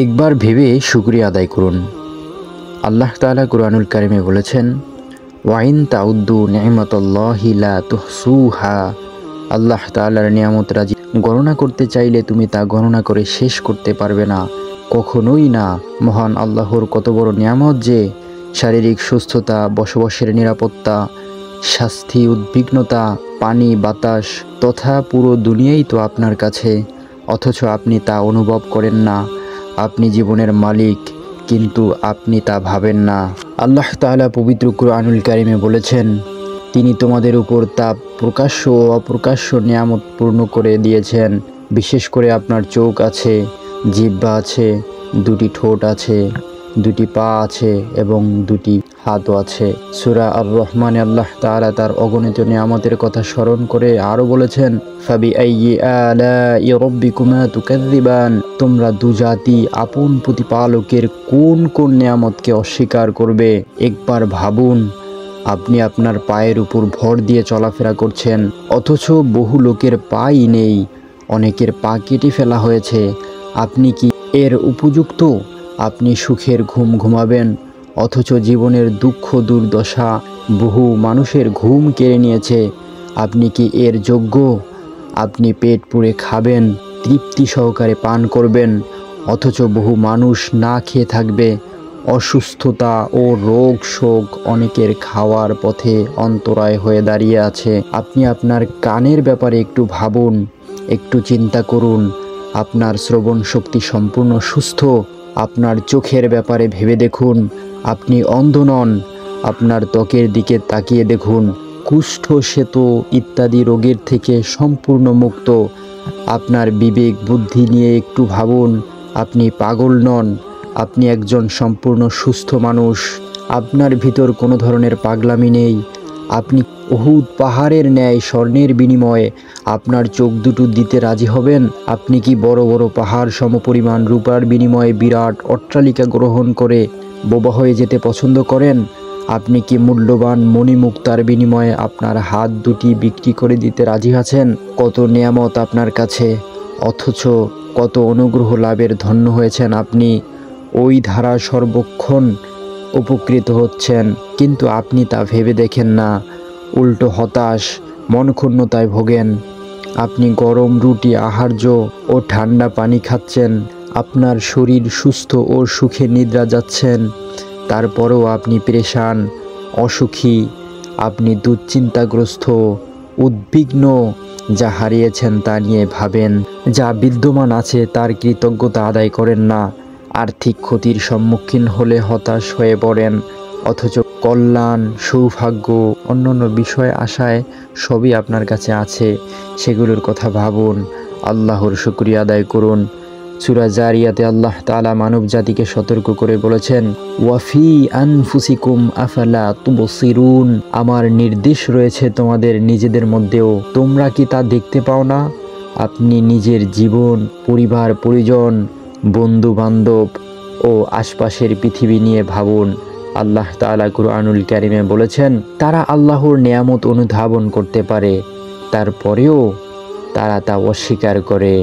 একবার ভেবে শুকরিয়া আদায় করুন। আল্লাহ তাআলা কুরআনুল কারিমে বলেছেন, ওয়াইন তাউদ্দু নি'মাতাল্লাহি লা তুহসুহা। আল্লাহ তাআলার নিয়ামত রাজি গণনা করতে চাইলে তুমি তা গণনা করে শেষ করতে পারবে না, কখনোই না। মহান আল্লাহর কত বড় নিয়ামত যে শারীরিক সুস্থতা, বসবাসের নিরাপত্তা, স্বাস্থ্য, উদ্বিগ্নতা, পানি, বাতাস তথা পুরো দুনিয়াই তো আপনার কাছে, অথচ আপনি তা অনুভব করেন না। আপনি জীবনের মালিক, কিন্তু আপনি তা ভাবেন না। আল্লাহ তাআলা পবিত্র কুরআনুল কারিমে বলেছেন, তিনি তোমাদের উপর তা প্রকাশ্য ও অপ্রকাশ্য নিয়ামত পূর্ণ করে দিয়েছেন। বিশেষ করে আপনার চোখ আছে, জিহ্বা আছে, দুটি ঠোঁট আছে, দুটি পা আছে এবং দুটি হাতও আছে। সূরা আর রহমানে আল্লাহ তাআলা তার অগণিত নিয়ামতের কথা স্মরণ করে আরও বলেছেন, ফাবিআইয়ি আলাই রাব্বিকুমা তুকাযযিবান। তোমরা দুজাতি আপন প্রতিপালকের কোন কোন নিয়ামতকে অস্বীকার করবে? একবার ভাবুন, আপনি আপনার পায়ের উপর ভর দিয়ে চলাফেরা করছেন, অথচ বহু লোকের পাই নেই, অনেকের পা কেটে ফেলা হয়েছে। আপনি কি এর উপযুক্ত? আপনি সুখের ঘুম ঘুমাবেন, অথচ জীবনের দুঃখ দুর্দশা বহু মানুষের ঘুম কেড়ে নিয়েছে। আপনি কি এর যোগ্য? আপনি পেট পুড়ে খাবেন, তৃপ্তি সহকারে পান করবেন, অথচ বহু মানুষ না খেয়ে থাকবে। অসুস্থতা ও রোগ শোক অনেকের খাওয়ার পথে অন্তরায় হয়ে দাঁড়িয়ে আছে। আপনি আপনার কানের ব্যাপারে একটু ভাবুন, একটু চিন্তা করুন। আপনার শ্রবণ শক্তি সম্পূর্ণ সুস্থ। আপনার চোখের ব্যাপারে ভেবে দেখুন, আপনি অন্ধ নন। আপনার ত্বকের দিকে তাকিয়ে দেখুন, কুষ্ঠ, শ্বেত ইত্যাদি রোগের থেকে সম্পূর্ণ মুক্ত। আপনার বিবেক বুদ্ধি নিয়ে একটু ভাবুন, আপনি পাগল নন, আপনি একজন সম্পূর্ণ সুস্থ মানুষ। আপনার ভিতর কোনো ধরনের পাগলামি নেই। আপনি উহুদ পাহাড়ের ন্যায় স্বর্ণের বিনিময়ে আপনার চোখ দুটো দিতে রাজি হবেন? আপনি কি বড় বড় পাহাড় সমপরিমাণ রূপার বিনিময়ে বিরাট অট্টালিকা গ্রহণ করে বোবা হয়ে যেতে পছন্দ করেন? আপনি কি মূল্যবান মণিমুক্তার বিনিময়ে আপনার হাত দুটি বিক্রি করে দিতে রাজি আছেন? কত নিয়ামত আপনার কাছে, অথচ কত অনুগ্রহ লাভের ধন্য হয়েছেন আপনি। ওই ধারা সর্বক্ষণ উপকৃত হচ্ছেন, কিন্তু আপনি তা ভেবে দেখেন না। উল্টো হতাশ, মনক্ষুণ্ণতায় ভোগেন। আপনি গরম রুটি আহার্য ও ঠান্ডা পানি খাচ্ছেন, আপনার শরীর সুস্থ ও সুখে নিদ্রা যাচ্ছেন, তারপরেও আপনি পেরেশান, অসুখী। আপনি দুশ্চিন্তাগ্রস্ত, উদ্বিগ্ন। যা হারিয়েছেন তা নিয়ে ভাবেন, যা বিদ্যমান আছে তার কৃতজ্ঞতা আদায় করেন না। আর্থিক ক্ষতির সম্মুখীন হলে হতাশ হয়ে পড়েন, অথচ কল্যাণ, সৌভাগ্য, অন্যান্য বিষয় আশায় সবই আপনার কাছে আছে। সেগুলোর কথা ভাবুন, আল্লাহর শুকরিয়া আদায় করুন। সূরা জারিয়াতে আল্লাহ তাআলা মানব জাতিকে সতর্ক করে বলেছেন, ওয়াফি আনফুসিকুম আফালা তুবসিরুন। আমার নির্দেশ রয়েছে তোমাদের নিজেদের মধ্যেও, তোমরা কি তা দেখতে পাও না? আপনি নিজের জীবন, পরিবার পরিজন, বন্ধু বান্ধব ও আশপাশের পৃথিবী নিয়ে ভাবুন। আল্লাহ তাআলা কুরআনুল কারিমে বলেছেন, তারা আল্লাহর নিয়ামত অনুধাবন করতে পারে, তারপরেও তারা তা অস্বীকার করে।